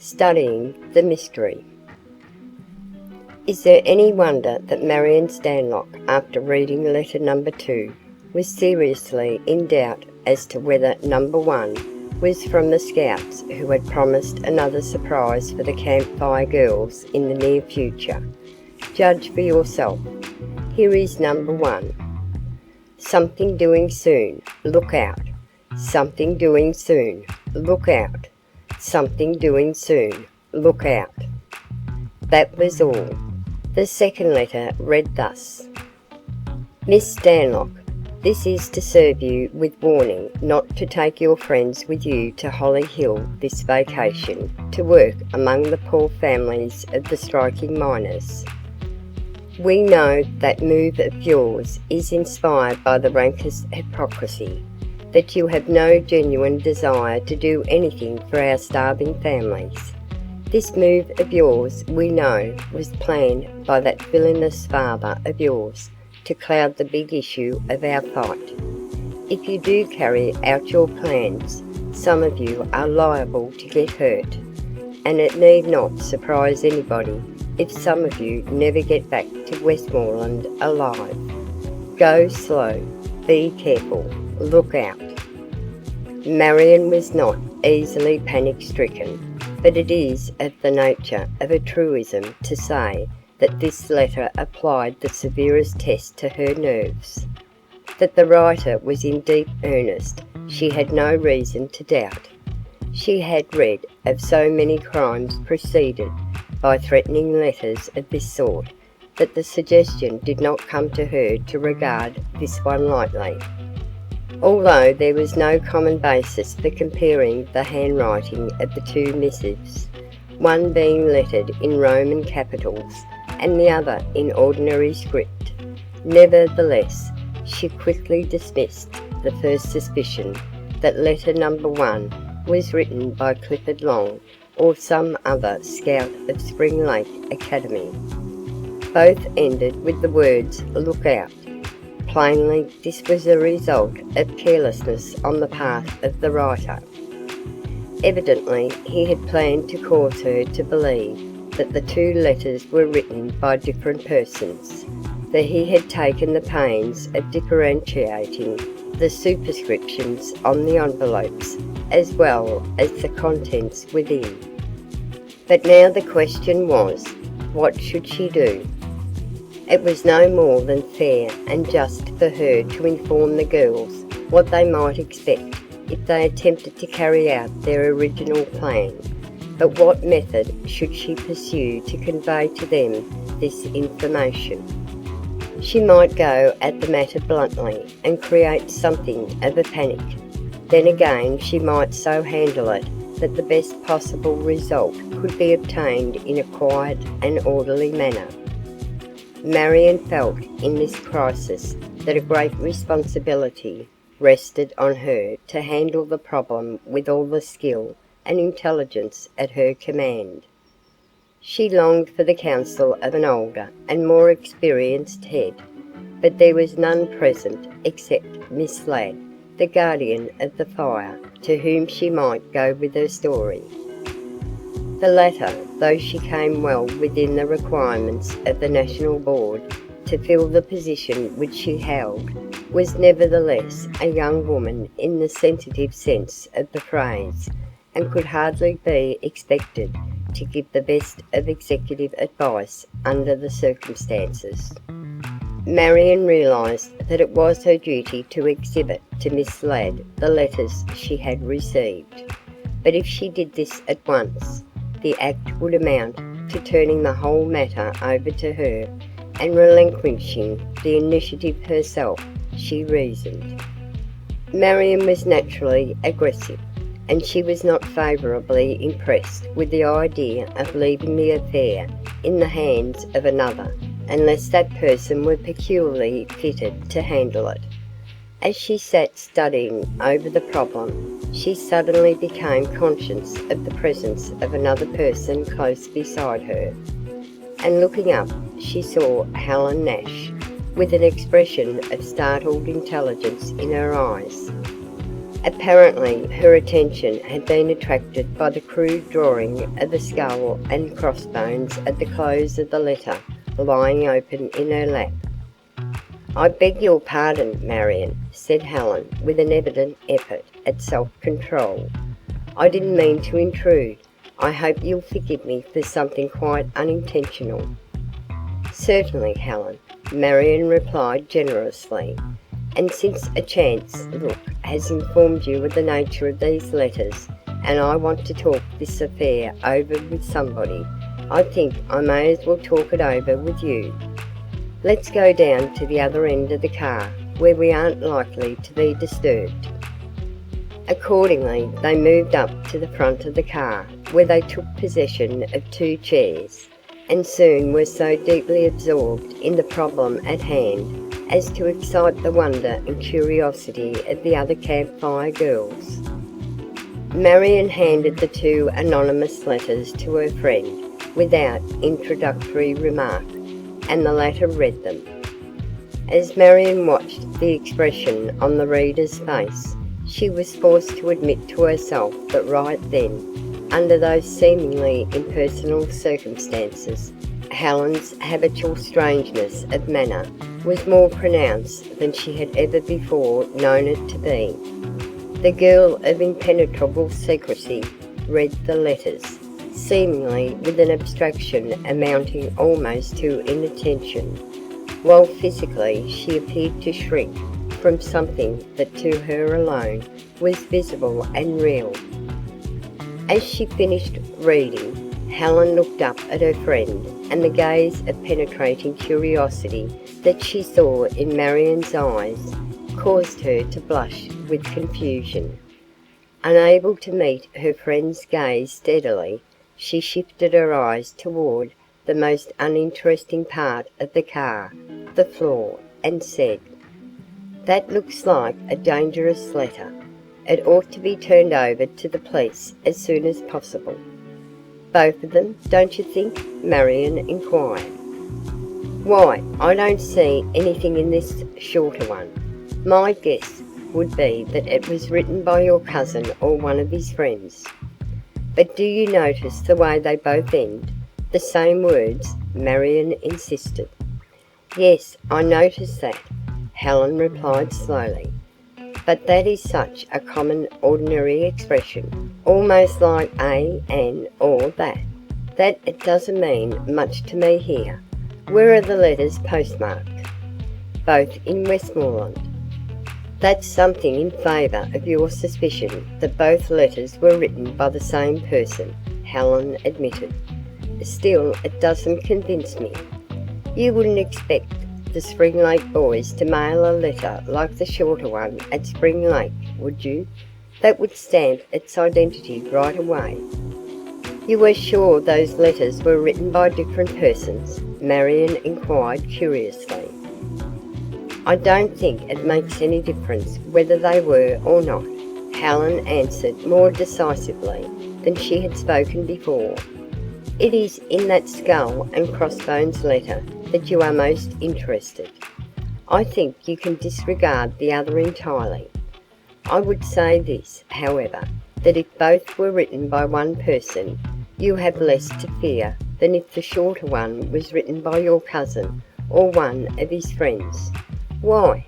Studying the mystery. Is there any wonder that Marion Stanlock, after reading letter number 2, was seriously in doubt as to whether number 1 was from the Scouts who had promised another surprise for the Camp Fire girls in the near future? Judge for yourself. Here is number 1. Something doing soon, look out. Something doing soon, look out. Something doing soon, look out. That was all. The second letter read thus: Miss Stanlock, this is to serve you with warning not to take your friends with you to Holly Hill this vacation to work among the poor families of the striking miners. We know that move of yours is inspired by the rankest hypocrisy, that you have no genuine desire to do anything for our starving families. This move of yours, we know, was planned by that villainous father of yours to cloud the big issue of our fight. If you do carry out your plans, some of you are liable to get hurt, and it need not surprise anybody if some of you never get back to Westmoreland alive. Go slow, be careful, look out. Marion was not easily panic-stricken, but it is of the nature of a truism to say that this letter applied the severest test to her nerves. That the writer was in deep earnest, she had no reason to doubt. She had read of so many crimes preceded by threatening letters of this sort that the suggestion did not come to her to regard this one lightly. Although there was no common basis for comparing the handwriting of the two missives, one being lettered in Roman capitals and the other in ordinary script, nevertheless, she quickly dismissed the first suspicion that letter number 1 was written by Clifford Long or some other scout of Spring Lake Academy. Both ended with the words, look out. Plainly, this was a result of carelessness on the part of the writer. Evidently, he had planned to cause her to believe that the two letters were written by different persons, for he had taken the pains of differentiating the superscriptions on the envelopes as well as the contents within. But now the question was, what should she do? It was no more than fair and just for her to inform the girls what they might expect if they attempted to carry out their original plan. But what method should she pursue to convey to them this information? She might go at the matter bluntly and create something of a panic. Then again, she might so handle it that the best possible result could be obtained in a quiet and orderly manner. Marion felt in this crisis that a great responsibility rested on her to handle the problem with all the skill and intelligence at her command. She longed for the counsel of an older and more experienced head, but there was none present except Miss Ladd, the guardian of the fire, to whom she might go with her story. The latter, though she came well within the requirements of the National Board to fill the position which she held, was nevertheless a young woman in the sensitive sense of the phrase, and could hardly be expected to give the best of executive advice under the circumstances. Marion realised that it was her duty to exhibit to Miss Ladd the letters she had received, but if she did this at once, the act would amount to turning the whole matter over to her and relinquishing the initiative herself, she reasoned. Marion was naturally aggressive, and she was not favourably impressed with the idea of leaving the affair in the hands of another unless that person were peculiarly fitted to handle it. As she sat studying over the problem, she suddenly became conscious of the presence of another person close beside her, and looking up, she saw Helen Nash, with an expression of startled intelligence in her eyes. Apparently, her attention had been attracted by the crude drawing of a skull and crossbones at the close of the letter lying open in her lap. "I beg your pardon, Marion," said Helen with an evident effort at self-control. "I didn't mean to intrude. I hope you'll forgive me for something quite unintentional." "Certainly, Helen," Marion replied generously. "And since a chance look has informed you of the nature of these letters, and I want to talk this affair over with somebody, I think I may as well talk it over with you. Let's go down to the other end of the car, where we aren't likely to be disturbed." Accordingly, they moved up to the front of the car, where they took possession of 2 chairs, and soon were so deeply absorbed in the problem at hand as to excite the wonder and curiosity of the other Camp Fire girls. Marion handed the 2 anonymous letters to her friend without introductory remark, and the latter read them. As Marion watched the expression on the reader's face, she was forced to admit to herself that right then, under those seemingly impersonal circumstances, Helen's habitual strangeness of manner was more pronounced than she had ever before known it to be. The girl of impenetrable secrecy read the letters, seemingly with an abstraction amounting almost to inattention, while physically she appeared to shrink from something that to her alone was visible and real. As she finished reading, Helen looked up at her friend, and the gaze of penetrating curiosity that she saw in Marion's eyes caused her to blush with confusion. Unable to meet her friend's gaze steadily, she shifted her eyes toward the most uninteresting part of the car, the floor, and said, "That looks like a dangerous letter. It ought to be turned over to the police as soon as possible." "Both of them, don't you think?" Marion inquired. "Why, I don't see anything in this shorter one. My guess would be that it was written by your cousin or one of his friends." "But do you notice the way they both end? The same words?" Marion insisted. "Yes, I noticed that," Helen replied slowly. "But that is such a common, ordinary expression, almost like a, an, or that it doesn't mean much to me here. Where are the letters postmarked?" "Both in Westmoreland." "That's something in favour of your suspicion that both letters were written by the same person," Helen admitted. "Still, it doesn't convince me. You wouldn't expect the Spring Lake boys to mail a letter like the shorter one at Spring Lake, would you? That would stamp its identity right away." "You were sure those letters were written by different persons?" Marion inquired curiously. "I don't think it makes any difference whether they were or not," Helen answered more decisively than she had spoken before. "It is in that skull and crossbones letter that you are most interested. I think you can disregard the other entirely. I would say this, however, that if both were written by one person, you have less to fear than if the shorter one was written by your cousin or one of his friends." "Why?"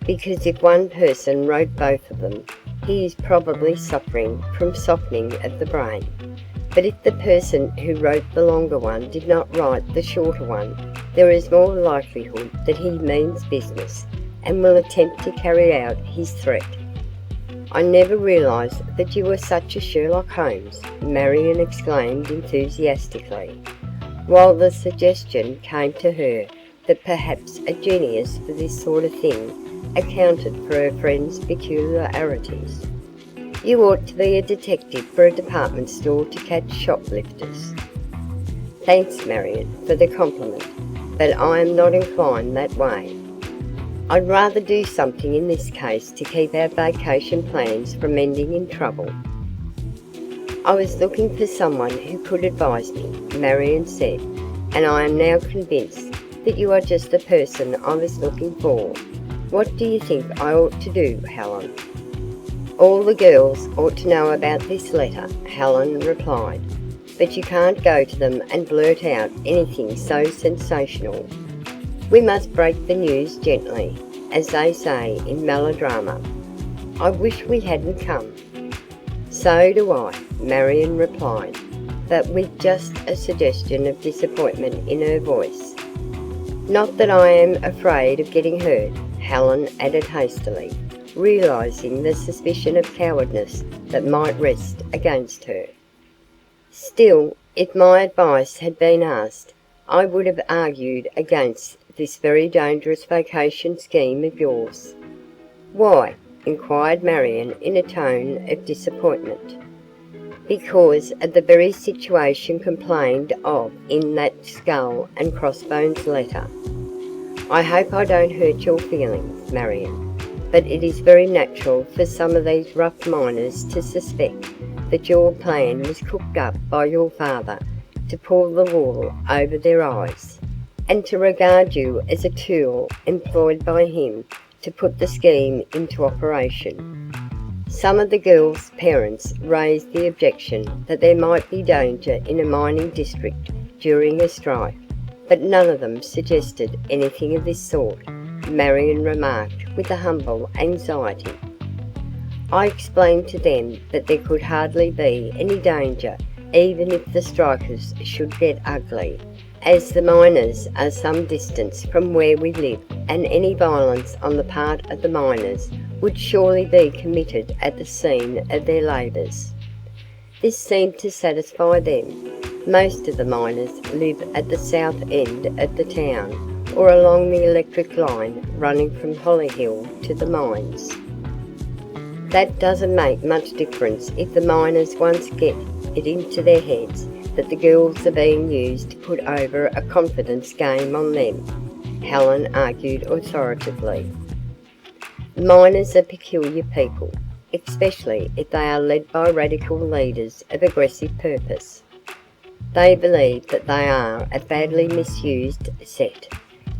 "Because if one person wrote both of them, he is probably suffering from softening of the brain. But if the person who wrote the longer one did not write the shorter one, there is more likelihood that he means business and will attempt to carry out his threat." "I never realized that you were such a Sherlock Holmes," Marion exclaimed enthusiastically, while the suggestion came to her that perhaps a genius for this sort of thing accounted for her friend's peculiarities. "You ought to be a detective for a department store to catch shoplifters." "Thanks, Marion, for the compliment, but I am not inclined that way. I'd rather do something in this case to keep our vacation plans from ending in trouble." "I was looking for someone who could advise me," Marion said, "and I am now convinced that you are just the person I was looking for. What do you think I ought to do, Helen?" All the girls ought to know about this letter, Helen replied, but you can't go to them and blurt out anything so sensational. We must break the news gently, as they say in melodrama. I wish we hadn't come. So do I, Marion replied, but with just a suggestion of disappointment in her voice. Not that I am afraid of getting hurt, Helen added hastily, realising the suspicion of cowardice that might rest against her. Still, if my advice had been asked, I would have argued against this very dangerous vacation scheme of yours. Why? Inquired Marion in a tone of disappointment. Because of the very situation complained of in that skull and crossbones letter. I hope I don't hurt your feelings, Marion, but it is very natural for some of these rough miners to suspect that your plan was cooked up by your father to pull the wool over their eyes, and to regard you as a tool employed by him to put the scheme into operation. Some of the girls' parents raised the objection that there might be danger in a mining district during a strike, but none of them suggested anything of this sort, Marion remarked with a humble anxiety. I explained to them that there could hardly be any danger even if the strikers should get ugly, as the miners are some distance from where we live, and any violence on the part of the miners would surely be committed at the scene of their labours. This seemed to satisfy them. Most of the miners live at the south end of the town, or along the electric line running from Hollyhill to the mines. That doesn't make much difference if the miners once get it into their heads that the girls are being used to put over a confidence game on them, Helen argued authoritatively. Miners are peculiar people, especially if they are led by radical leaders of aggressive purpose. They believe that they are a badly misused set,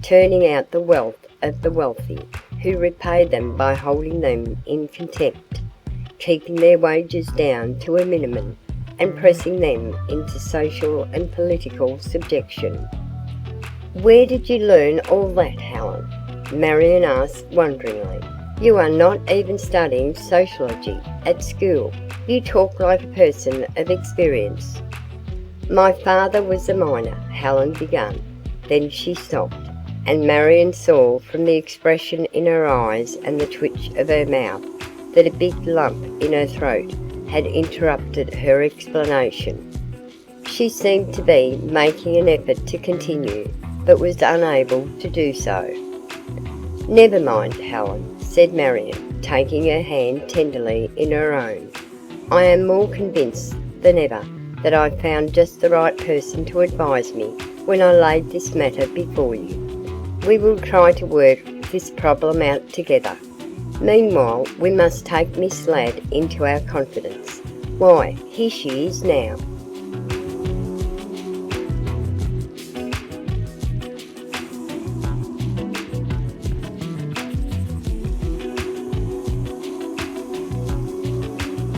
turning out the wealth of the wealthy, who repay them by holding them in contempt, keeping their wages down to a minimum, and pressing them into social and political subjection. Where did you learn all that, Helen? Marion asked wonderingly. You are not even studying sociology at school. You talk like a person of experience. My father was a miner, Helen began. Then she stopped, and Marion saw from the expression in her eyes and the twitch of her mouth that a big lump in her throat had interrupted her explanation. She seemed to be making an effort to continue, but was unable to do so. Never mind, Helen, said Marion, taking her hand tenderly in her own. I am more convinced than ever that I found just the right person to advise me when I laid this matter before you. We will try to work this problem out together. Meanwhile, we must take Miss Ladd into our confidence. Why, here she is now.